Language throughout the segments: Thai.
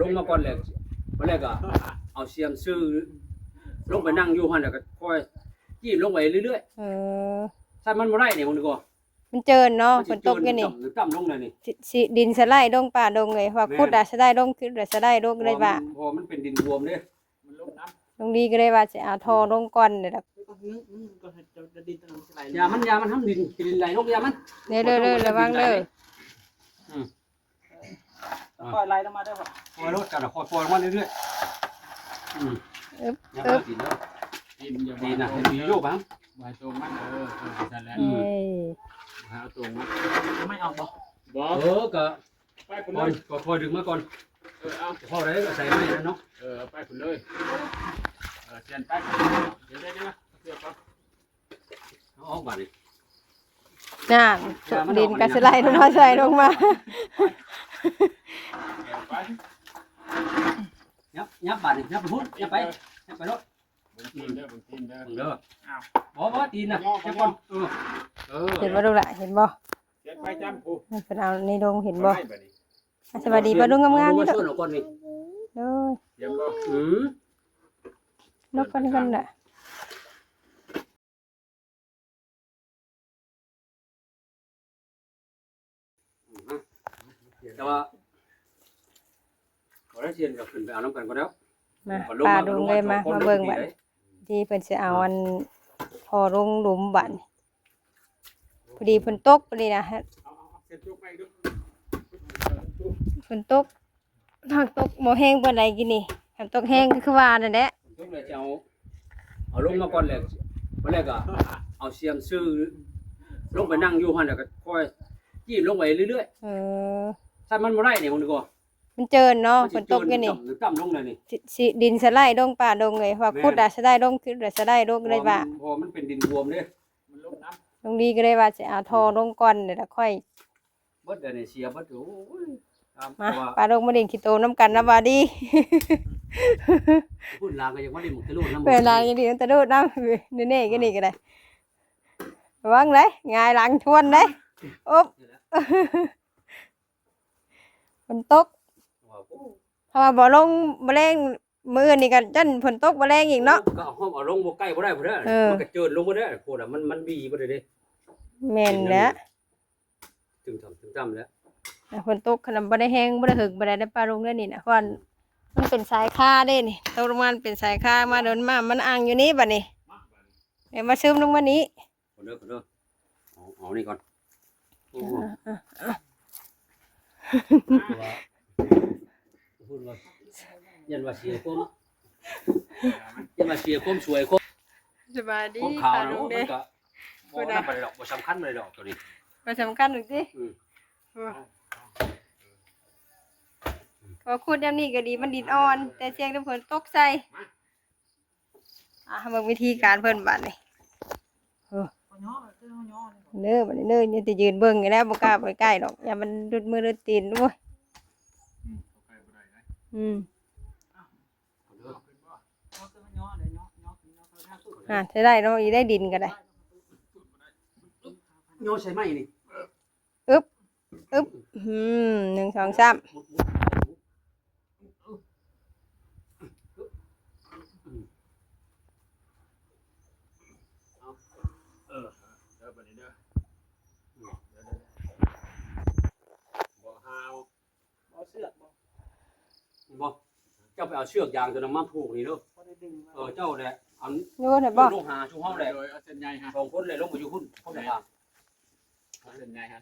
ลงมาก่อนเลยวันแรกก็เอาเสียมซื้อลงไปนั่งอยู่หั่นแล้วก็ค่อยจี้ลงไปเรื่อยๆถ้ามันบ่ได้นี่มึงดีกว่ามันเจินเนาะฝนตกกันนี่ต่ำลงเลยนี่สิดินสไลด์ลงป่าดงเลยว่าขุดอ่ะสไลด์ลงขุดอ่ะสไลด์ลงเลยว่าพอมันเป็นดินบวมเด้มันลงน้ำตรงนี้ก็เลยว่าสิเอาท่อลงก่อนเด้อครับยามันทำดินไหลลงยามันเด้อระวังเด้อค่อยไล่ลงมาได้ป่ะคอยรถกันคอยมาเรื่อยดีนะดีโยกบ้างวายตรงมันสั่นแล้วหาตรงมันไม่เอาบ่ก็คอยดึงมาก่อนเอาพอได้ก็ใส่ไม่แล้วเนาะไปคุณเลยเสียนไปเดี๋ยวเดี๋ยวครับเอาออกมาดิน่ะดินก็สไลด์ลงมาใส่ลงมายับบาดยับไปพุ่นยับไปรถบึงตีนเด้อบ่ตีนนะแค่ก่อนเห็นบ่ลูกล่ะเห็นบ่เสียนไปจำกูเพิ่นเอาในดงเห็นบ่สวัสดีบ่ลุงงามๆนี่ลูกเด้อเดี๋ยวบ่นกกันน่ะแต่ว่าบ่ได้เชียนก็ขึ้นไปเอาน้ำกันก็แล้วมาปลาดุงเลยมาเบิ่งบัดที่เพิ่นสิเอาอันพอลงหลุมบัดพอดีเพิ่นตกพอดีนะฝนตกทางตกบ่แห้งปานใดกินนี่ถ้าตกแห้งคือว่านั่นแหละตกเลยจะเอาลงมาก่อนเลยวันแรกก็เอาเสียมซื้อลงไปนั่งอยู่หั่นแล้วก็ค่อยจี้ลงไปเรื่อยๆถ้ามันบ่ได้นี่มึงดีกว่ามันเจินเนาะฝนตกกันนี่ต่ำลงเลยนี่สิดินสไลด์ลงป่าดงเลยว่าขุดอ่ะสไลด์ลงขุดอ่ะสไลด์ลงเลยว่าพอมันเป็นดินบวมเด้มันลงน้ำตรงนี้ก็เลยว่าสิเอาท่อลงก่อนเดี๋ยวค่อยเบิดเดี๋ยวนี้เสียเบิดโอ้ยมาปลาดงมาดิ่งขี้โตน้ำกันนะบาดีพูดลางก็ยังว่าได้หมกตะลุน้ำเป็นลางยังดีตะลุน้ำนี่ก็นี่ก็ได้ระวังเลยง่ายหลังชวนเลยอุ๊บฝนตกถ้าว่าบ่ลงแมลงมือนี่กันจันฝนตกแมลงอีกเนาะก็เอาลงบ่ใกล้บ่ได้พุ่นเด้อมันก็เจินลงบ่ได้โคตรมันบีบ่ได้เด้แม่นแล้วถึงจำแล้วฝนตกขนาดบ่ได้แห้งบ่ได้หึกบ่ได้ปลาลงได้นี่นะเพราะมันเป็นสายค่าเด้นี่ตกลงมาเป็นสายค่ามาเดินมามันอ่างอยู่นี้บัดนี้เดี๋ยวมาซึมลงมานี้คนเด้อเอานี่ก่อนพูดว่ายันว่าเสียความสวยสบายดีข่าวนะมันก็บ่ได้ไปดอกบ่สำคัญเลยดอกตัวนี้บ่สำคัญหนึ่งสิก็ขุดยามนี้ก็ดีมันดินอ่อนแต่เสียงน้ำฝนตกใส่เบิ่งวิธีการเพิ่นบัดนี่เด้อบัดนี้เด้อยังสิยืนเบิ่งอยู่แล้วบ่กล้าไปใกล้ดอกอย่ามันดุดมือดุดตีนด้วยใช้ได้เนาะอีได้ดินก็ได้โยใช่ไหมนี่อึ๊บ1 2 3บ่เจ้าไปเอาเชือกยางตัวนั้นมาผูกนี่เด้อเจ้าแหละอันลงหาชูเฮาแหละเอาเส้นใหญ่ฮะ2คนเลยลงมาอยู่พุ่นเข้าได้ครับเส้นใหญ่ฮะ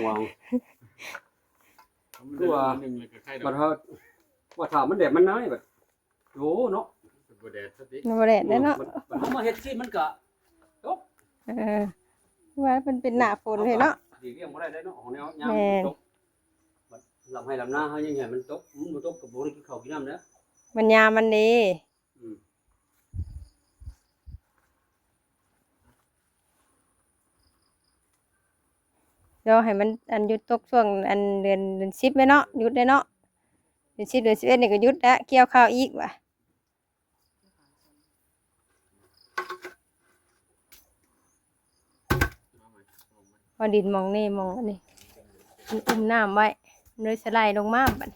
วางคือว่าว่าถามมันแดดมันน้อยแบบโหเนาะบ่แดดซะติบ่แดดเนาะมันมาเฮ็ดซิมันก็ตกว่ามันเป็นหน้าฝนเลยเนาะดีเรียงบ่ได้เนาะของแนวยามตกลำให้ลำหน้าเฮายังไงมันตกมันบ่ตกก็บ่ได้กินข้าวกินน้ำแล้วมันยามมันดีเดี๋ยวให้มันอันหยุดตกช่วงอันเดือน10ไว้เนาะหยุดได้เนาะเดือน10เดือน11นี่ก็หยุดแล้วเกี่ยวข้าวอีกว่ะพอดินมองนี่มองอันนี้ อุ้มน้ำไว้เลยสไลด์ลงมาบัด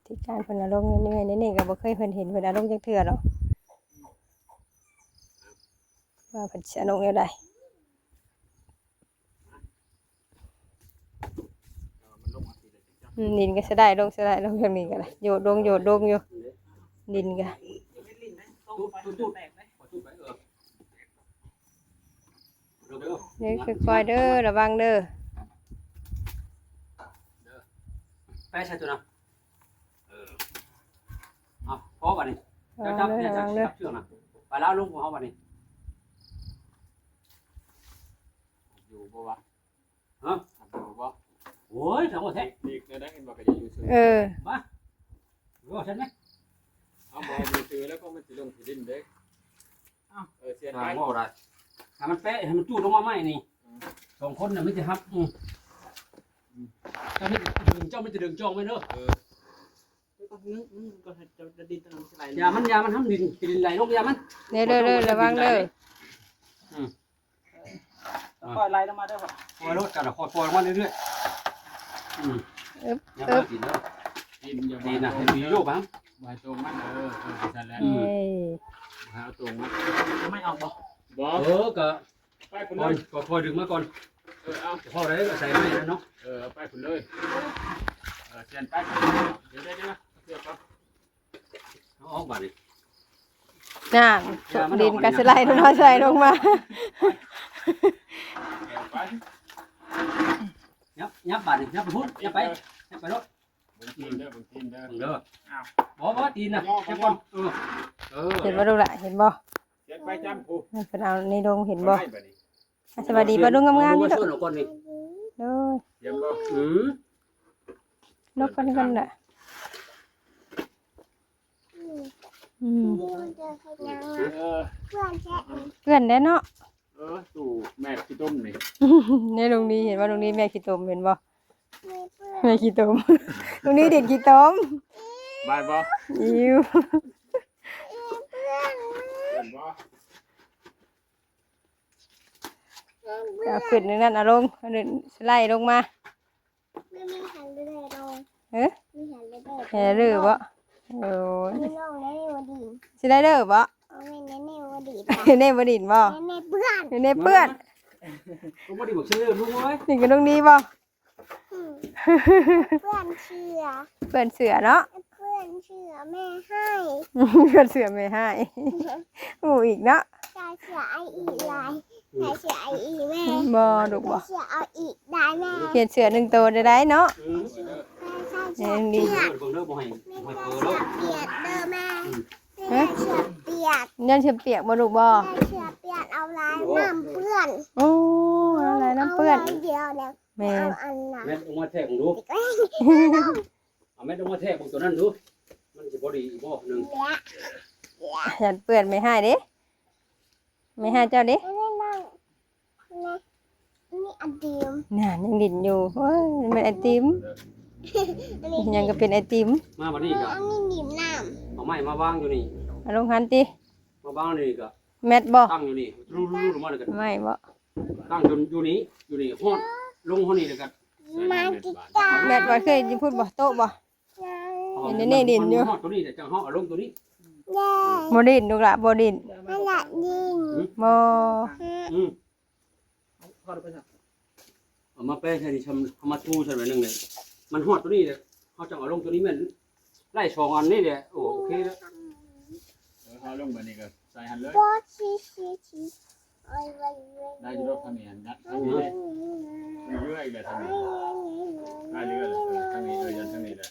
ที่การเพิ่นเอาลงนี่แม่นี่ก็บ่เคยเพิ่นเห็นเพิ่นเอาลงจักเทื่อหรอกว่าเพิ่นสิเอาลงแนวใดดินก็สไลด์ลงทางนี้ก็ได้โยดลงอยู่ดินก็ ตู้แตกไหมตู้ไปเร็ว เด้อค่อยๆเด้อระวังเด้อ ไปใช่ตัวนะพอบัดนี้ ระ จั วั บ งเด้อ เนี่ย ระ จั วั บ งเด้อ เชือกนะไปแล้วลุงของเขาบัดนี้ อยู่บ่วะ ฮะ อยู่บ่ โอ้ยทั้งหมดแท้ อีกได้เห็นบอกก็จะอยู่ซื้อ มารู้ฉันไหม เอาบ่อยู่ซื้อแล้วก็มันสิลงที่ดินเด้เสียนไป ว่าอะไรถ้ามันเป๊ะให้มันจูดลงมาไหมนี่สองคนน่ะไม่จะฮับเจ้าไม่จะดึงจ้องไม่เนอะยามันทำดินไหลลงยามัน เด้อระวังเด้อ ปล่อยไหลลงมาได้ป่ะ คอยรถกันคอยปล่อยลงมาเรื่อยๆอย่าดินเนอะ ดินอย่า ดินนะให้ดีโยกบ้าง บ่ตรงมันสั่นแล้ว เอ้ย หาตรงมัน ไม่เอาบ่ บ่ ก็ ไปพุ่นเลย คอยดึงมาก่อน เอา พอได้ก็ใส่ไม้แล้วเนาะ ไปพุ่นเลยเสียนไปเดี๋ยวเสื้อก่อน เอาออกบัดนี้ น่ะดินก็สไลด์ลงมา ไป ยับบัดนี้ยับไปพุ่นยับไปรถ บนตีนเด้อบนตีนเด้อ เด้อบ่ตีนนะยับก่อนเห็นบ่ลูกล่ะเห็นบ่ เสียนไปจำผู้ เพิ่นเอานี่ลงเห็นบ่สวัสดีป้าลุงงามๆนี่เด้อ ก่อนนี่ เด้อ เยี่ยมบ่ นกกันน่ะเพื่อนได้เนาะ ตู่แม่ขี้ต้มนี่ ในโรงนี้เห็นว่าโรงนี้แม่ขี้ตมเห็นบ่แม่ขี้ตมโรงนี้เด็กขี้ตม บายบ่ อิว เห็นบ่ เอาขึ้นนั่นเอาลงสไลด์ลงมา ไม่มีหันไปเลยลง เอ๊ะ มีหันไปเลย แห่หรือบ่โอ้ย มีน้องและเนวดี สิได้เด้อบ่ เอาไม่เนเนวดี เน่บ่ดินบ่ เนเพื่อน เน่เปื้อน ลุงบ่ได้บอกชื่อลุงเอ้ย นี่ก็ตรงนี้บ่ เพื่อนเชื่อ เปื้อนเสือเนาะ เพื่อนเชื่อแม่ให้ เปื้อนเสือไม่ให้อู้อีกเนาะ ชายเชื่อไออีลายชายเชื่อไออีแม่ บ่ลูกบ่ เชื่อเอาอีกได้แม่ เขียนเสือหนึ่งตัวได้เนาะ ชาย นี่ เชื่อ ดี เบิ่งเด้อบ่ให้ แม่ เปิ ชาย ด เชื่ แล้ อ ว เปียกเด้อแม่แม่เชื่อเปียก ยันเชื่อเปียกบ่ลูกบ่ ชายเชื่อเปียกเอาลายน้ำเพื่อน โอ้อะไรน้ำเปื้อน าลายเดียวแล้ว แม่ เอาอันน่ะ แม่ลงมาแทกดูเอาแม่ลงมาแทกตัวนั้นดูมันสิบ่ดีอีกบ่นึง ยันเปื้อนไม่ให้เด้ไม่ให้เจ้าเด้ ไม่นั่งนี่อันเดียว น่ะยังดินอยู่โอ้ยมันเป็นไอติมยังก็เป็นไอติม มาบัดนี้ก็ อันนี้หนีบน้ เอาไม้มาวางอยู่นี่ เอาลงหันติ มาวางนี่ก็ แมทบ่ ตั้งอยู่นี่รูลงมาเลยกัน ไม่บ่ ตั้งจนอยู่นี่ฮอดลงเฮานี่เลยกัน ำมาจิตา แมทบ่เคยยิพูดบ่โต๊ะบ่ ฮอดตัวนี้แต่จังเฮาเอาลงตัวนี้ เย้ บ่ดินลูกละบ่ดิน นั่นแหละยิง บ่ พอได้ไปสัก เอามาแป้งแค่นี้เอามาทูใส่ไว้นึงเลยมันฮอดตัวนี้เลยเฮาจังเอาลงตัวนี้แม่นไล่2อันนี่แหละโอเคแล้ว เขาลงแบบนี้ก็ใส่หันเลย โบชีโอ้ยไว้ ได้ยุโรปทางนี้นัดทางนี้เลยเรื่อยเลยทางนี้ได้เรื่อยเลยทางนี้ยันทางนี้เลย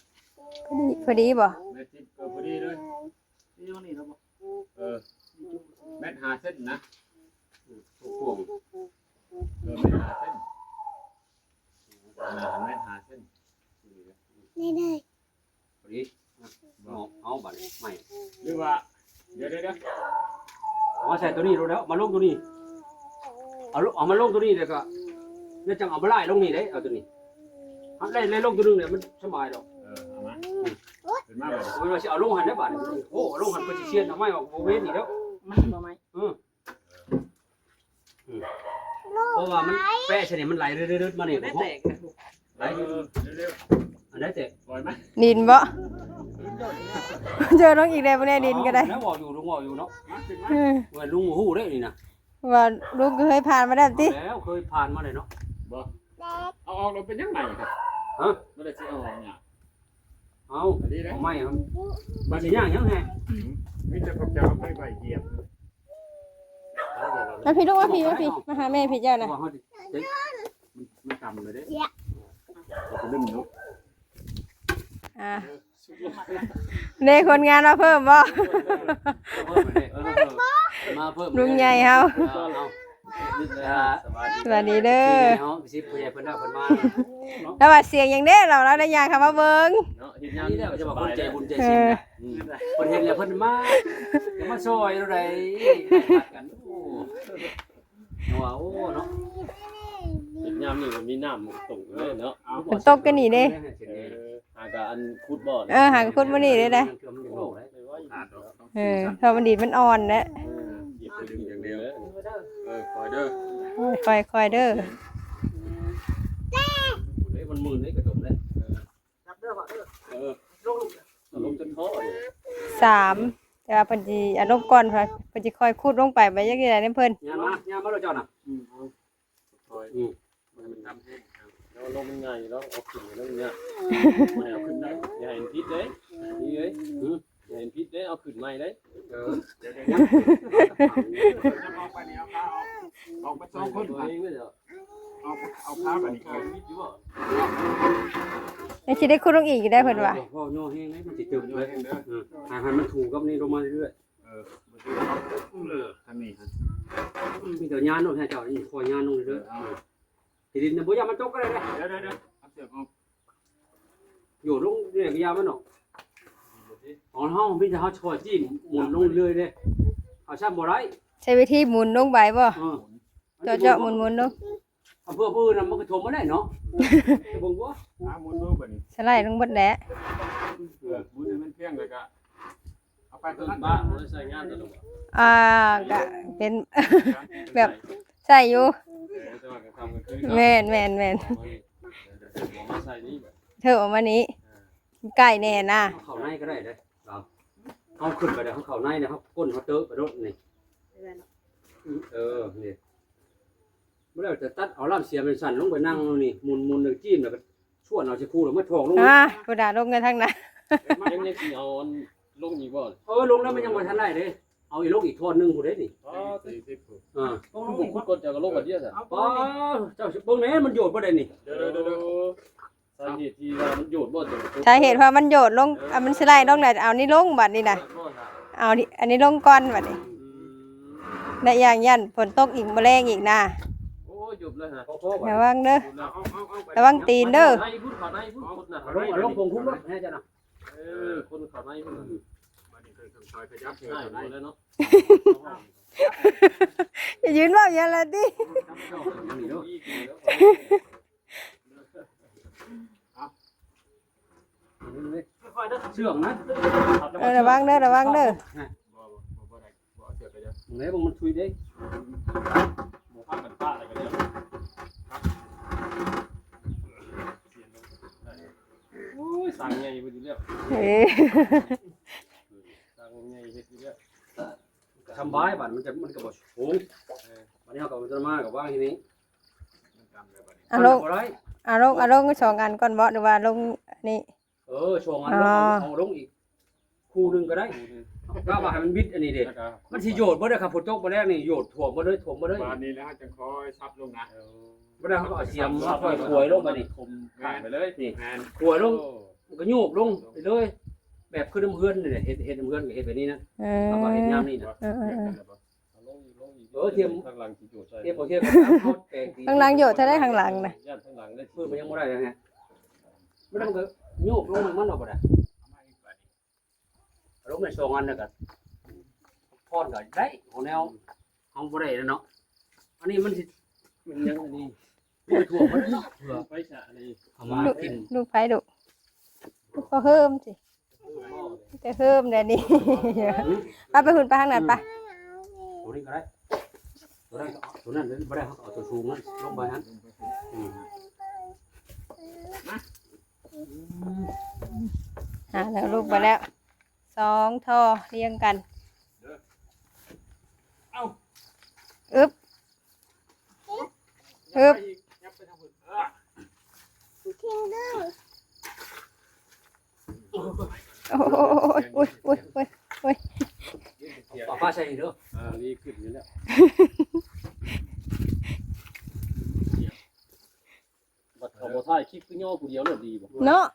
พอดีบ่ แม่จิ๊บพอดีเลย นี่มันนี่เราบ่ แม่หาเส้นนะ พวง แม่หาเส้นแม่หาเส้น นี่เลย พอดีเอาบัดใหม่ หรือว่าเดี๋ยว เอามาใส่ตัวนี้แล้วมาลงตัวนี้เอามาลงตัวนี้แล้วก็เนี่ยจังเอามาไล่ลงนี่ได้เอาตัวนี้เอาไล่ลงตัวนึงเนี่ยมันสบายดอก เ เอามาเป็นมาแบบ โอ้ยว่าสิเอาลงหันได้บาดโอ้ลงหันก็สิเชียนเอาไม้ออกบ่เว้นนี่แล้ว มันบ่ไหม เพราะว่ามันแปะชนิดมันไหลเรื่อยๆมานี่ ได้ โอ้ แตกนะลูก ไหล เร็ว อันนั้นแต่ ปล่อยไหม ดินบ่ เจอน้องอีกได้บ่แน่ดินก็ได้ แล้วบอกอยู่ลุงบอกอยู่เนาะ เออ ว่าลุงฮู้ได้นี่นะ ว่าลูกเคยผ่านมาแล้วติ แล้วเคยผ่านมาเลยเนาะ บ่เอาออกเราเป็นยังไงครับ ฮะ ไม่ได้สิเอาออกเนี่ย เอา อันนี้นะ เอาไม่ครับมันสิย่างยังแฮะ มิจะพบเจ้าไม่ใบเหยียบ มาพี่ลูกมาพี่มาหาแม่พี่เจ้าน่ะ ว่าเฮาสิเจ๊มันต่ำเลยเด้ เราจะลืมนุ๊ก อ่าในคนงานมาเพิ่มบ่ มาเพิ่ม ลุงใหญ่เฮา สวัสดีเด้อ เนาะสิผู้ใหญ่เพิ่นได้เพิ่นมา แล้วว่าเสียงอย่างเด้เราได้ยางคำว่าเบิ่ง เนาะเห็นยั นี่ ง แหละจะบอกคนใจบุญใจชินนะเพิ่นเห็นแล้วเพิ่นมาซอยอะไรกันโอ้โอ้เนาะ เห็นยามนี่มันมีน้ำตกเลยเนาะ ฝนตกกันนี่เด้ หากอันคุดบ่อ หากคุณมานี่เด้ได้ถ้ามันดีมันอ่อนแล้ว หยิบไปดึงอย่างเดียวเลย คอยเด้อ คอยเด้อ มันมือได้กระจกเลย จับเด้อบ่เด้อ ลงจนคอเนี่ย 3แต่ว่าเพิ่นสิอารมณ์ก่อนเพิ่นสิคอยคูดลงไปจักอย่างนั้นเพิ่น ยามมาแล้วเจ้าน่ะ คอยมันทำให้แล้วลงมันง่ายแล้วเอาขึ้นแล้วเนี่ยไม่เอาขึ้นได้อย่าเห็นพิษเลยนี่เลยอย่าเห็นพิษเลยเอาขึ้นใหม่เลย เออ เอาไปนี่เอาขาออกมาสองคน ตัวเองก็จะ เอาขาไปนี่ พิษอยู่บ่ สิได้คูดลงอีกได้เพิ่นว่า พ่อย่อแห้งให้มันติดตึกเลยให้มันถูกกับนี่ลงมาเรื่อย ทางนี้ มีแต่ยานนู่นให้เจ้านี่คอยยานนู่นเรื่อยทีดินน่ะบ่ยามันตกก็ได้ เดี๋ยวเอาเสียบออก อยู่ลงเนี่ยก็ยามันเนาะอ๋อเฮามีแต่เฮาชอจิ้มหมุนลงเรื่อยเด้เอาซ้ำบ่ได้ ใช้วิธีหมุนลงไปบ่เจาะหมุนลง อำเภอปืนน่ะมันก็ชมบ่ได้เนาะบ่งบ่ หมุนมือแบบนี้ สไลด์ลงเบิดแหละ หมุนให้มันเพียงเลยก็เอาไปตัว ต้น นั้น บ้ามันใส่งานตลอด ก็เป็น แบบใส่อยู่ จะว่ากันทำกันคือ แม่น มาใส่นี่แบบ เธอออกมานี้ใกล้แน่นะ เข้าในก็ได้เด้เอาขึ้นไปเด้เข้าในเนี่ยเฮาก้นเฮาเตอะไปโดดนี่นี่บ่ได้จะตัดเอาล่ามเสียเป็นสั่นลงไปนั่งนี่หมุนๆจิ้มแล้วก็ชวนเอาสิคู่แล้วมาทองลง กูด่าลงกันทั้งนั้น ยังสิเอาลงอีกบ่ ลงแล้วมันยังบ่ทันได้เด้เอาอีลงอีกทอดนึงผู้ใดนี่ อ๋อ ต้อง ผมคุดกดจากกระโหลกกันเดียวซะ อ๋อเจ้าเบิ่งแหน่มันโยดบ่ได้นี่ เดี๋ยว สาเหตุที่ว่ามันโยดบ่จัง สาเหตุว่ามันโยดลงมันสไลด์ลงแล้วเอานี่ลงบัดนี้นะเอาอันนี้ลงก่อนบัดนี้และอย่างยันฝนตกอีกแมลงอีกนะ โอ้ยหยุบเลยฮะ ระวังเด้อ เอา ระวังตีนเด้อ ไอ้พุ่นเขาในพุ่นคนน่ะ ลงพงคุ้มบ่แน่จ้ะนะ คนเขาในพุ่น มานี่เคยคอยขยับเธอ ได้ ได้ แล้วเนาะ อย่ายืนว่าอย่างไรดิ ค่อยๆเด้อ เชือกนะ ระวังเด้อ บ่ได้บ่เอาเสือไปเด้อ ไหนบ่มันทุยได้ หมู่ภาคกันป้าอะไรกันเนี่ยโอ้ยสั่งไงไปดูแล้ว เฮ้ย สั่งไงเฮ็ดอยู่แล้ว ทำบายบัดมันก็บ่สูงวันนี้เฮาก็จะมากับว่าทีนี้ เอาลงเอาลงสองอันก่อนบ่หรือว่าลงนี่ ช่วงอันเอาลงอีกคู่นึงก็ได้ก็ว่าให้มันบิดอันนี้เด้มันสิโยดบ่ได้ครับฝนตกบ่แรกนี่โยดถ่วมบ่เลยถ่วมบ่เลย บ้านนี้แล้วจะคอยซับลงนะ บ่ได้เฮาก็เอาเสียมค่อยขวยลงไปนี่ คมขาดไปเลยนี่ แมน ขวยลงก็โยกลงไปเลย แบบคือน้ำเฮือนนี่แหละเฮ็ดน้ำเฮือนก็เฮ็ดแบบนี้นะเอาว่าเฮ็ดยามนี่นะ ลงอีก เทียม ข้างหลังที่โจทย์ใช่ เทียบบ่เทียบกับเฮาแปลงตี ข้างหลังโยดถ้าได้ข้างหลังนะ ย่านข้างหลังได้ เพิ่นมันยังบ่ได้เลยฮะมันก็โยกลงมันออกบ่ได้ลงใน2อันน่ะก็พอดก็ได้ของแนวเฮาบ่ได้แล้วเนาะอันนี้มันสิ มันยังอันนี้ ไปถ่วมมันเนาะเผื่อ ไปฉะนี่ เอามากิน ลูกไผดุ ก็เฮิมสิแต่เฮิมเดี๋ยวนี้ไปหุ่นไปทางนั้นไป ตัวนี้ก็ได้ตัวนั้นบ่ได้เขาเอาตัวสูงนั้นลงไปนั้นแล้วลูกไปแล้ว2ท่อเรียงกันอึบทิ้งดื้อ โอ้ยป้าใส่เด้อ ดีขึ้นอยู่แล้วบัดเขาบ่ถ่ายคลิปคือย่อผู้เดียวเลยดีบ่ เนาะ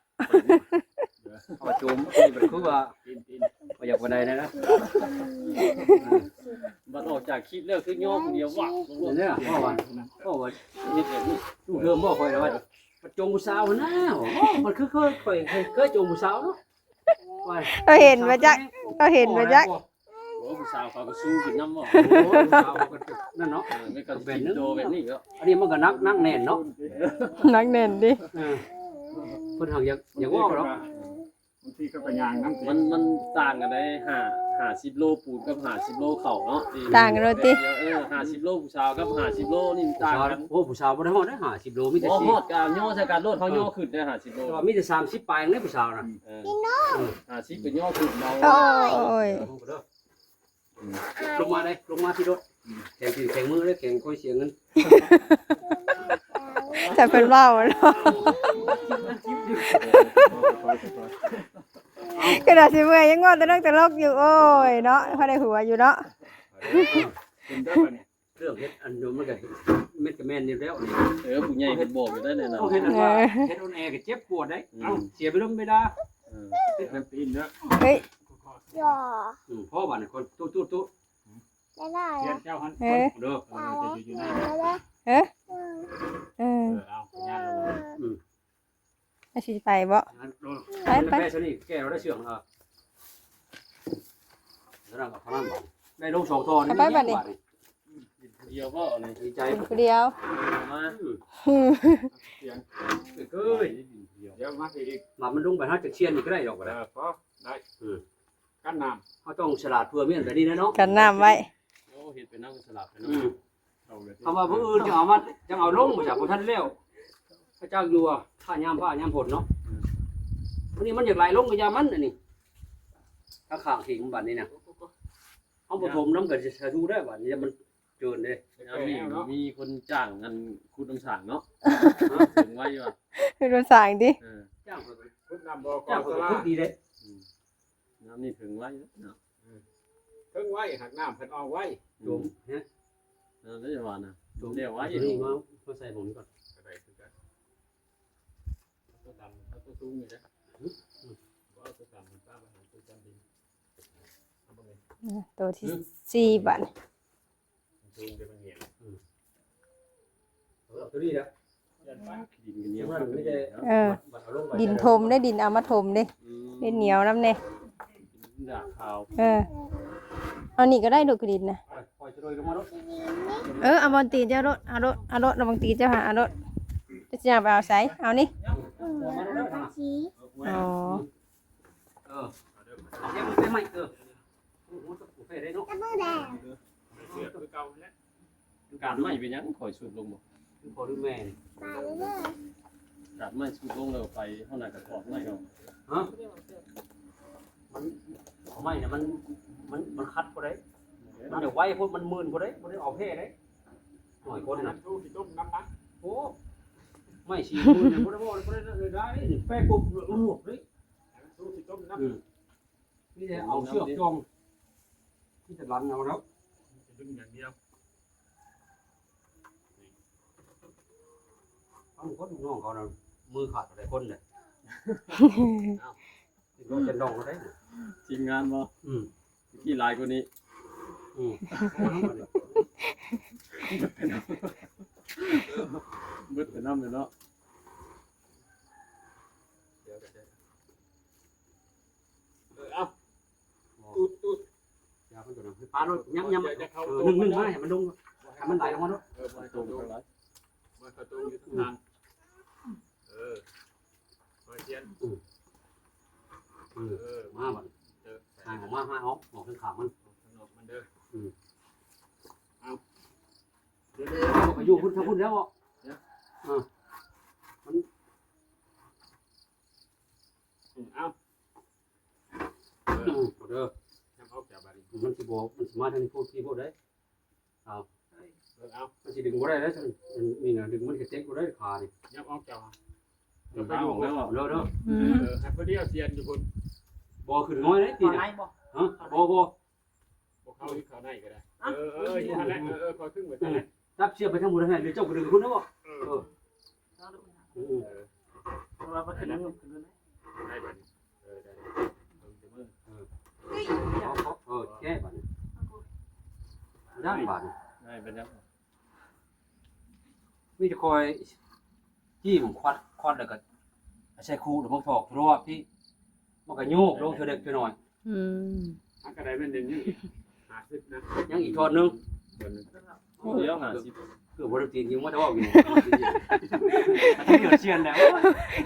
เอาจุ่มนี่มันคือว่าอยากวันใดนะ บัดออกจากคลิปแล้วคือย่อผู้เดียวว่ะ เนี่ยพ่อว่าเฮ็ดแบบนี้ลูกเริ่มบ่ค่อยแล้วว่าจงผู้สาวนะมันคือเคยจงผู้สาวเนาะ เราเห็นมาจักเราเห็นมาจัก โอ้ผู้สาวเขาก็สู้กินน้ำบ่ โอ้สาวนั่นเนาะ ไม่ก็เป็นโดแบบนี้ก็ อันนี้มันก็นักแน่นเนาะ นักเน่นดิ เพิ่นหักอยากว่าเนาะ บางทีก็ไปยางน้ำ มันต่างกันได้50โลปูนกับ50โลเข่าเนาะ ต่างกันเลยติ 50โลผู้สาวกับ50โลนี่ต่างกัน โอ้ผู้สาวบ่ได้ฮอดได้50โลมีแต่ บ่ฮอดการย่อใส่การโลดเขาย่อขึ้นได้50โล 4ว่ามีแต่30ปลายในผู้สาวน่ะ 50เป็นย่อขึ้นเรา โอ้ย ลงมาเลยลงมาที่รถแข่งมือเลยแข่งค่อยเสียเงิน จะเป็นว่าวเนาะกระดาษสิเมื่อยยังงอตะลกอยู่โอ้ยเนาะพอได้หัวอยู่เนาะ เป็นได้ป่ะเนี่ย เรื่องเฮ็ดอันโยมมันก็เม็ดกับแม่นนี่แล้วนี่ ผู้ใหญ่เพิ่นบอกอยู่ได้แน่นอน เอาเฮ็ดอันว่าเฮ็ดออนแอร์ก็เจ็บปวดได้เอ้าเสียไปลมไม่ได้ เป็นปีนเนาะ เฮ้ย หย่อ พ่อบ้านคนตู้ ได้ได้ เทีย ละ นเจ้าหัน เฮ้ย เด้อ จะอยู่ใน ได้ละ เฮ้ย เอางานเรา อาสิไปบ่ ไปซะนี่แก้เราได้เชื่องแล้วนั่นก็พนันบ่ได้ลง2ทอนี่ เดียวก็นี่ ดีใจ คนเดียว มา เสียง เอ้ย เดี๋ยวมาอีก มามันลงไปหาจักเชียนนี่ก็ได้ดอกก็ได้ พอได้กันน้ เฮาต้องฉลาดเพื่อเมียนแบบนี้นะเนาะ กันน้ำไว้ โอ้เฮ็ดเป็นน้ำสลับไป อื เนาะ ม ำเอาเลย คำว่าผู้อื่นจะเอาลงมาจากบ่ทันแล้วพระเจ้าอยู่อ่ะผ้ายามผลเนาะวันนี้มันอยากไหลลงก็ยามันอันนี้ถ้าข้างทิ้งบัดนี้น่ะเอาบ่ถมน้ำก็จะดูได้บัดนี้มันเกินเด้ มีคนจ้างงานขุดน้ำสางเนาะถึงไว้ว่า คือโดนสั่งดิ จ้างเพิ่น พุทธนำบอก จ้าง ส เพิ่น ลา ทุกดีเด้ น้ำนี่ถึงไว้เนาะ เพิ่งไว้หักน้ำเพิ่นเอาไว้ โยมฮะ แล้วจะว่านะเดี๋ยวไว้ นี่มาใส่ผมก่อน อะไรคือกันตัวดำตัวสูงอยู่นะว่าตัวดำมันป้าไปหาตัวดำดินทำไง ตัวที่4บาท สูงเดี๋ยวมันเหี้ย เอาตัวนี้นะ ดินกันเหนียว มันไม่ได้ บัดเอาลงไป ดินถมได้ดินเอามาถมเด้เป็นเหนียวน้ำแน่ ด่าข่าว เอานี่ก็ได้ดูกดินนะ ปล่อยจะโดยลงมารถ เอาบอลตีเจ้ารถเอารถเอาบอลตีเจ้าหาเอารถจะจะไปเอาใส่เอานี่ ชี้ อ๋อ เอายังไม่ไหม้มันได้เนาะ ตะมือแดง เสือคือเก่าแล้ว การไม่เป็นยังคอยสูดลงบ่ พอดูแม่ ตายเลย การไม่สูดลงแล้วไปเท่านั้นก็ถอดไม่เนาะ ฮะมันเอาไม่เนี่ยมันคัดบ่ได้มันเดี๋ยวไว้พุ่นมันมื่นบ่ได้เอาแพ้ได้หน่อยคนน่ะ ตู้ที่ต้มน้ำนะ โอ้ไม่ฉีดมือเนี่ยบ่ได้ได้แป้งปุ๊บลวกเลย ตู้ที่ต้มน้ นี่จะเอาเชือกจองที่จะรันเอาแล้ว ำดึงอย่างเดียว เอาคนน้องเขาน่ะมือขาดอะไรคนเนี่ยเราจะดองได้ ทีมงานบ่กี่ลายกว่านี้เบิดไปน้ำเลยเนาะ เอาตู้ อย่ามันตัวนั้นปลาโดนย้ำนึ่งมาให้มันลงให้มันไหลลงมาด้วย มา ตรงกันไร ประตูอยู่ทางมาเทียน มาบัดห่างออกมาห้าออกข้างขามัน ข้างนอกมันเด้อ เอาอยู่พุ่นถ้าพุ่นแล้วอ่ะมัน เอาเด้อ ทำเอาแก้วบาดนี้ มันสิบ่มันสิมาทางนี้พูดพี่พูดได้เอา เอา มันสิดึงบ่ได้แล้วนี่น่ะดึงมันก็เจ็บบ่ได้ขานี่ ยับเอาแก้ว ไปอยู่แล้วเด้อ ให้พอดีเอาเสียนอยู่พุ่น บ่ขึ้นน้อยเด้ ต ตี อนไหน น่ะ บ่ ฮะบ่ บ่เข้าที่เขาในก็ได้อยู่หั่นแหละคอยขึ้นเหมือนกันแหละ จับเชือกไปทางบ่ได้ให้หรือเจ้าก็ดึงพุ่นเด้อบ่ เราไปขึ้นนั่งขึ้นนั่น ได้บาดนี้ได้มือ แก้บัดนี้ด้านบัดนี้ ได้เป็นแล้ว มีจะคอยจี้ผมควัดแล้วก็ใช้คู่หรือพวกถอกรวบที่มันก็โยกลงเธอเด็กเธอหน่อย ถ้ากระไดเป็นเด่นยัง50นะ ยังอีกทอดนึง เดี๋ยว50 คือบริตีนยิงว่าจะว่าอยู่เกิดเชียนแล้ว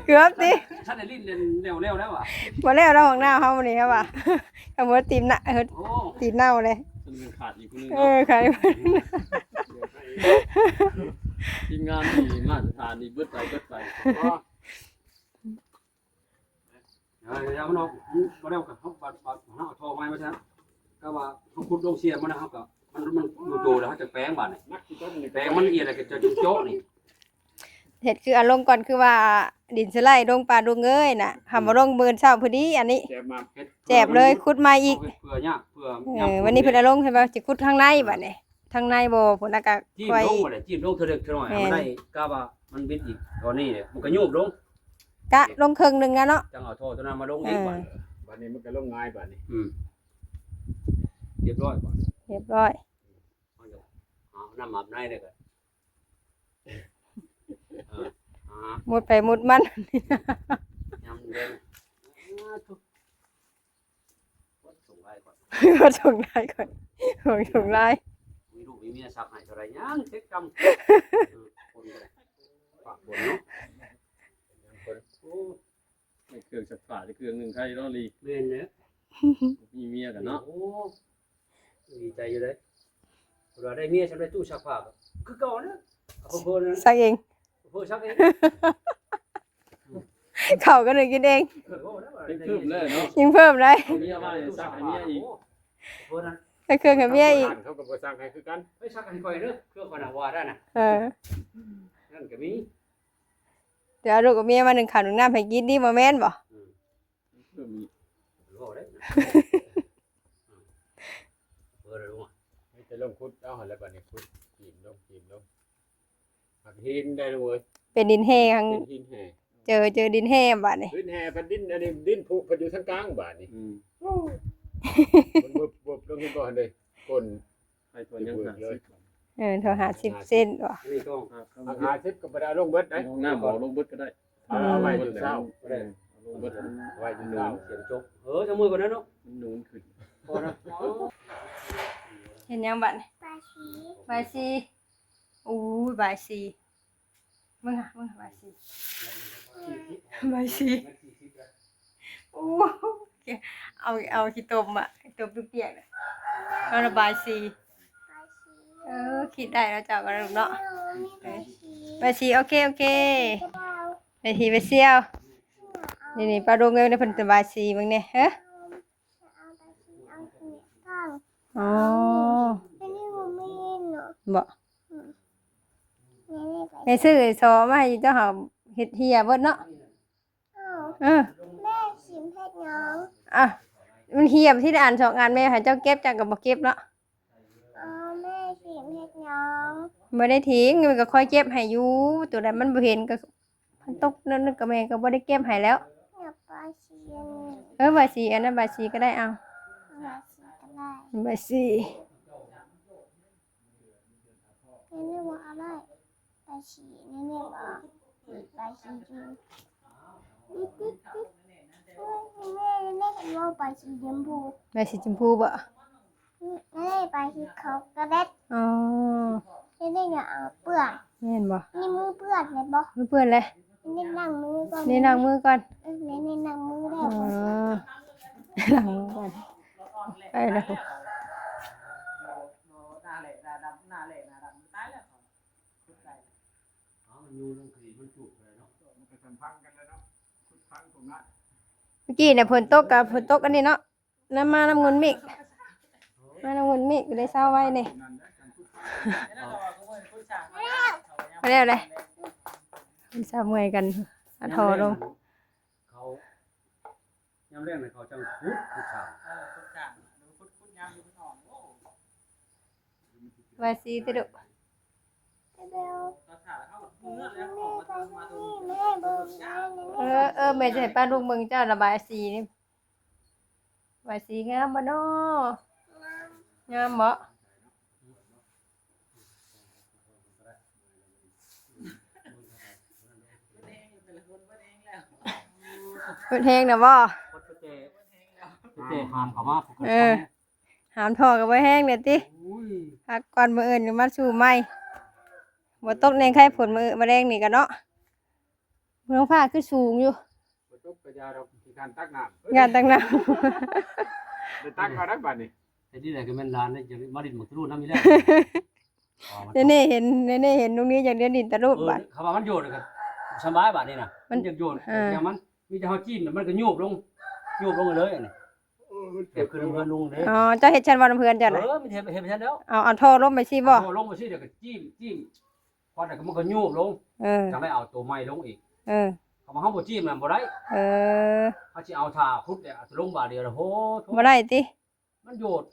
เกือบติ ฉันได้ลิ้นเร็วแล้วอ่ะ บ่แล้วเราของหน้าเฮามื้อนี้ครับว่าคำว่าตีมน่ะโอ้ ตีนเน่าเลย จนมันขาดอีกคนนึง ใคร ทีมงานที่มาตรฐานนี่เบิดไป ยมันออกมาแล้วกับเขาบัดเขาทอไม้มาใช่ก็ว่าเขาขุดลงเชียนมันนะครับกับมันดูโตแล้วเขาจะแป้งบาดนี่ นักที่ต้นนี่ แป้งมันละเอียดอะไรก็จะโจ๊ะนี่ เฮ็ดคืออารมณ์ก่อนคือว่าดินสไลด์ดงปลาดงเอ้ยน่ะหำบ่ลงมื้อเช้าพอดีอันนี้ แจกมา แจบเลยขุดมาอีก เพื่อยากเพื่อ วันนี้เพิ่นเอาลงให้ว่าสิขุดข้างในบัดนี้ทางในบ่เพิ่นก็ จิ้ม ค่อย ลงมาเลยจิ้มลงเธอเด็กเธอหน่อยมันได้ก็ว่ามันบิดอีกตอนนี้เนี่ยมันก็โยบลง กะลงครึ่งหนึงอะเนาะ จังเอาท่อตัวนั้นมาลงอีกบาด บาดนี้มันก็ลงง่ายบาดนี้ เรียบร้อยก่อน เรียบร้อย น้ำหมับในเลยก็หมดไปหมดมัน ยำเดินส่งไล่ก่อน ก็ส่งได้ก่อนส่งได้ มีลูกมีเมียสักให้เท่าไรยังเซ็กกำคนก็ได้ฝากบนเนาะ เครื่องสักฝาเครื่องนึงใครรอลี เมนเนี่ย มีเมียกันเนาะ โอ้ดีใจอยู่เลยเราได้เมียฉันได้ตู้ชักผ้าคือก่อนนะเพิ่นนะ ซักเอง เพิ่นชักเอง เขาก็เลยกินเอง เพิ่มเลยเนาะ ยิงเพิ่มเลย เมียมาซักให้เมียอีก เพิ่นนั้น ไปเครื่องกับเมียอีก เขาก็บ่สร้างให้คือกัน ไปชักให้ค่อยเด้อเครื่องคนน่ะว่าได้น่ะ นั่นก็มี เดี๋ยวลูกกับเมียมาหนึ่งข่าวหนึ่งน้ำให้กินดีบ่แม่นบ่ เพิ่มอีก รู้ได้เพิ่นรู้ ให้จะลงคุดเอาหั่นแล้วบาดนี้คุดกินลงหักหินได้เลย เป็นดินแห้ง เป็นหินแห่ เจอดินแห้งบัดนี้ ดินแห่พันดินอันนี้ดินผุพันอยู่ทางกลางบาดนี้มันบ่ลงหินบ่หั่นเลยคน ใครตัวยังหาเลย เท่า50 เซนบ่ นี่ก็ 50ก็บ่ได้ลงเบิดได้ หน้าบ่ลงเบิดก็ได้ เอาไว้อยู่เช้า ได้ ลงเบิด ไว้อยู่ หนู เช้า เสียงจกจังมือก่อนนะเนาะ มันนูนขึ้น พอนะ เห็นยังบัดนี้ ปลาชี บายซีอู้ยบายซีมึงบายซีบายซีโอ้เอาขี้ตมอ่ะตมเปียกๆน่ะเอาระบายซี ปลาชี คิดได้แล้วเจ้าก็ลูกเนาะ มีปลาชี บายซีโอเค กระเป๋า ไปทีไปเซี่ยวนี่ปลาดงเอ้ยเพิ่นสบายซีมึงเนี่ยฮะ เอาปลาชีเอาเขียก้าง อ๋อ อันนี้มันไม่เนาะ บ่ แม่ไป แม่ซื้อซอมาให้เจ้าหาเฮ็ดเฮียเบิดเนาะ อ้าว เออ แม่ชิมเพชรน้อง อ่ะมันเฮียที่ได้อ่าน2อันแม่ให้เจ้าเก็บจังก็บ่เก็บเนาะ แม่ชิมเพชรน้อง บ่ได้ทิ้งมันก็ค่อยเก็บให้อยู่ตัวใดมันบ่เห็นก็มันตกนั่นก็แม่ก็บ่ได้เก็บให้แล้ว เนี่ยปลาชีอันนี้ บายซีอันนั้นบายซีก็ได้เอา ปลาชีก็ได้ บายซี นี่ว่าอะไรปลาชีนี่ว่าปลาชีจริงติ๊กแม่เห็นว่าปลาชีชมพู บายซีชมพูบ่ นี่ปลาชีขาวกระเด็ด อ๋อ นี่เนี่ยเอาเปื่อน แม่นบ่ นี่มือเปื่อนเลยบ่ เพื่อนๆเลย น นี่นั่งมือก่อน นี่นั่งมือก่อน นี่นั่งมือแล้ อ๋ ว อนั่งมือก่อนไปแล้ว มันอยู่ลงขีมันจุกเลยเนาะ มันก็สัมพันธ์กันแล้วเนาะคุณพังผมนะ เมื่อกี้เนี่ยฝนตกกับฝนตกอันนี้เนาะน้ำมาน้ำเงินมิกมาน้ำเงินมิกได้เศร้าไว้นี่ไปแล้วเลยเศร้าเมื่อยกันอัดทอลง เขายามแรกเนี่ยเขาจังพุดผู้ชาย ไว้ซีติดุ เดี๋ยวแม่เบิ่งแม่นี่ แม่จะให้ป้าลูกเมืองเจ้าระบายสีนี่ระบายสีงามบ่เนาะงามบ่เพิ่นแฮงน่ะบ่ พดเตะหามเขามา หามทอกับบ่แห้งเนี่ยติ อุ้ย พักก่อนมื้ออื่นมาสู่ใหม่บ่ตกแนงไข่ฝนมื้อแรงนี่กันเนาะเมืองฟ้าคือสูงอยู่ บ่ตกกระยาเราที่การตักน้ำ งานตั้งน้ ได้ตักมาได้บัดนี้ ไอ้ที่ไหนก็แม่นร้านนี่จะมาดินหมกรูน้ำมีแล้ว ำนี่เห็นนี่เห็นตรงนี้อย่างเดียวดินตะรูปบัด เขาว่ามันโยนก็สบายบาดนี่นะมันจะโยนอย่างมันมีแต่เฮาจิ้มมันก็โยบลงเลยอันนี้เก็บขึ้นเพิ่นลงเด้ อ๋อเจ้าเฮ็ดชันว่าเพื่อนเจ้าน่ะ มันเห็นไปแล้ว เอาท่อลงไปสิบ่ ลงมาสิเดี๋ยวก็จิ้มพอแต่มันก็โยบลง จะไม่เอาตัวไม้ลงอีก เขามาเฮาบ่จิ้มน่ะบ่ได้เขาสิเอาท่าขุดเนี่ยลงบาดเดียวแล้วโห บ่ได้ติ มันโยด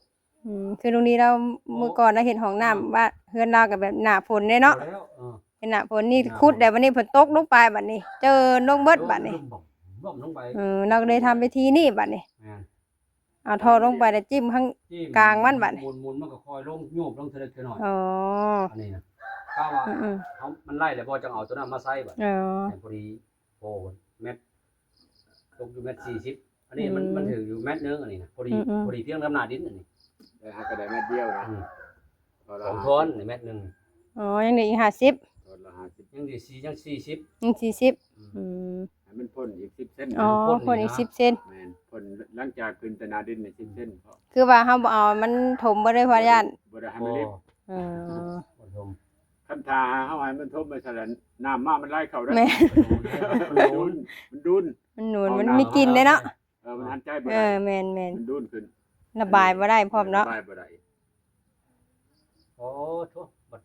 คือตรงนี้เราเมื่อก่อนเราเห็นห้องน้ำว่าเฮือนเราก็แบบหน้าฝนเด้เนาะ แล้ว เป็นหน้าฝนนี่ขุดแต่วันนี้ฝนตกลงไปบัดนี้ เจอลงเบิดบัดนี้ บ่มลงไป เราก็เลยทำพิธีนี่บัดนี้ แม่น เอาท่อลงไปแล้วจิ้มข้าง กลางมันบัด หมุนมันก็ค่อยลงโยบลงเท่าเล็กเท่าน้อย อ๋อ อันนี้นะถ้าว่าเขามันไล่แล้วบ่จังเอาตัวนั้นมาใส่บัด อ๋อ ให้พอดีโอ้เม็ดตกอยู่เม็ด40อันนี้มันถืออยู่เม็ดนึงอันนี้นะพอดีเพียงน้ำหน้าดินอันนี้ ได้หากระไดเม็ดเดียวนะพอ ส ละ องท่อนนี่เม็ดนึง อ๋อยังเหลืออีก50 พอละ50 ยังดี4ยัง40 ยัง40ให้มันพ่นอีก10เส้น อ๋อคนอีก10เซน แม่นพ่นหลังจากขึ้นตนาดินนี่10เส้นพอ คือว่าเฮาบ่เอามันถมบ่ได้เพราะย่าน บ่ได้ให้มันเล็ก อ๋อ ผู้ชม คันทาเฮาให้มันทบไปซะแล้วน้ำมามันไหลเข้าได้ แม่ มันดุน มันหนุนมันมีกลิ่นเด้เนาะ มันหันใจบ่ เอ ได้ อแม่น มันดุนขึ้น ๆระบายบ่ได้พร้อมเนาะ ระบายบ่ได้ โอ้โธ่บัด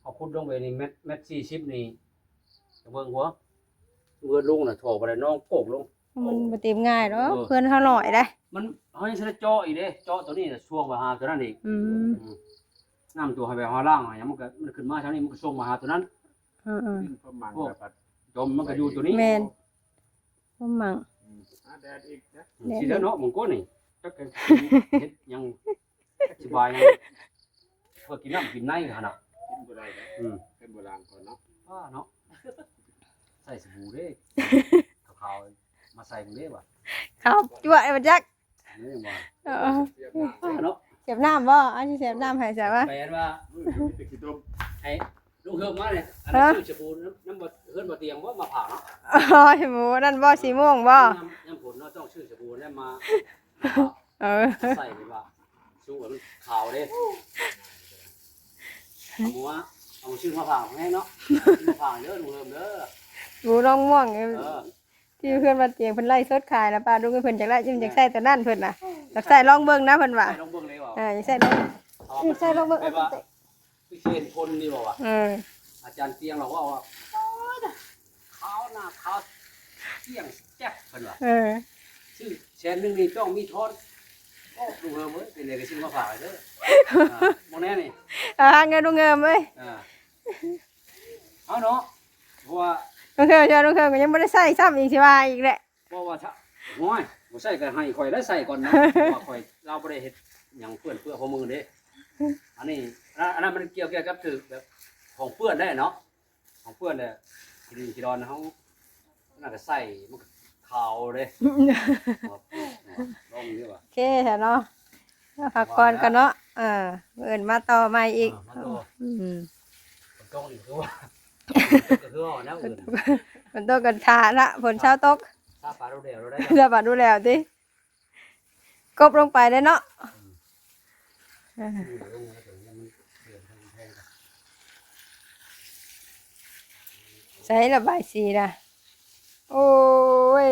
เอาขุดลงไปนี่เม็ด40นี่เบิ่งหัวเบิ่งลงน่ะโถบ่ได้น้องโกกลง มันบ่เต็มง่ายเนาะเพื่อนเฮาหน่อยได้ มันเฮายังสิได้เจาะอีกเด้เจาะตัวนี้น่ะช่วงไปหาตัวนั้นอีกน้ำตัวให้ไปหาล่างอ่ะยังมันขึ้นมาเท่านี้มันก็ส่งมาหาตัวนั้น ดินพอมันก็ปัด จมมันก็อยู่ตัวนี้ แม่นบ่มัง แดดอีกนะ สิแล้วเนาะมึงก็นี่จักเฮ็ดยังสบายยังเพื่อกินน้ำกินในขนาด กินบ่ได้นะเป็นโบราณก่อนเนาะ เนาะใส่สบู่เด้ขาวๆมาใส่มึงเด้บ่ ครับจั่วไอ้บ่จัก นี่บ่ เสียบน้ำ เนาะ เสียบน้ำบ่อันสิเสียบน้ำให้ใช่ป่ะ แปลว่า ตะกี้ต้ม ให้ลูกเฮิมมาเนี่ยอันนี้ชื่อสบู่น้ำบ่เฮินบ่เตียงบ่มาผ่าเนาะ อ๋อหมูนั่นบ่สีม่วงบ่ น้ำผลเนาะต้องชื่อสบู่เนี่ยมา ใส่เลยว่าชูมันขาวเด้หัวเอาชื่อมาผ่าให้เนาะมาผ่าเด้อลูกเฮิมเด้อ หมูน้องม่วง เออ ที่เพื่อนมาเตียงเพิ่นไล่สดขายแล้วป้าดูเพิ่นจักไล่จิ้มจักใส่แต่นั่นเพิ่นน่ะจักใส่ลองเบิ่งนะเพิ่นว่า ลองเบิ่งเลยว่า จักใส่ลองใส่ลองเบิ่ง ไปว่าพี่เชนคนนี่บอกว่า อาจารย์เตียงเราว่าขาวหน้าขาวเที่ยงแจ๊กเพิ่นว่าชื่อแชนนึงนี่ต้องมีทอนโอ้ลูกเฮิมเอ้ยเป็นเลยก็ชื่อมาผ่าเด้อบ่แน่นี่ เงินดูเงิมเอ้ย เอาเนาะเพราะว่า ลูกเขยลูกเขยก็ยังบ่ได้ใส่ซ้ำอีกสิว่าอีกแหละ เพราะว่าถ้าน้อยบ่ใส่ก็ให้ข่อยได้ใส่ก่อนนะว่าข่อยเราบ่ได้เฮ็ดหยังเพื่อของมือเด้อันนี้อันนั้นมันเกี่ยวกับถือแบบของเปื้อนได้เนาะของเปื้อนเนี่ยกินดอนเฮาน่าจะใส่มันขาวเด้ลองดูว่า โอเคเนาะพักก่อนกันเนาะมื้ออื่นมาต่อใหม่อีก มาดูต้องอีกคือว่าก็คือว่าแนวอื่น ฝนตกกันทาละฝนเช้าตก ถ้าปลาเราเดียวเราได้ จะบาดดูแล้วติกบลงไปได้เนาะใช้ระบายสีนะโอ้ย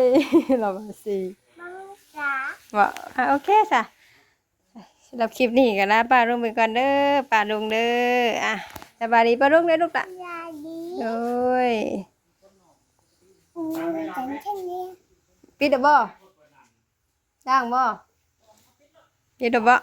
ระบายสี มังจ๋า ว่าโอเคจ้ะสำหรับคลิปนี้กันนะป้าลุงไปก่อนเด้อป้าลุงเด้ออ่ะสบายดีป้าลุงเด้อลูกละ ยาดี โอ้ย จังแค่นี้ ปิดเด้อบ่จ้างบ่ปิดเด้อบ่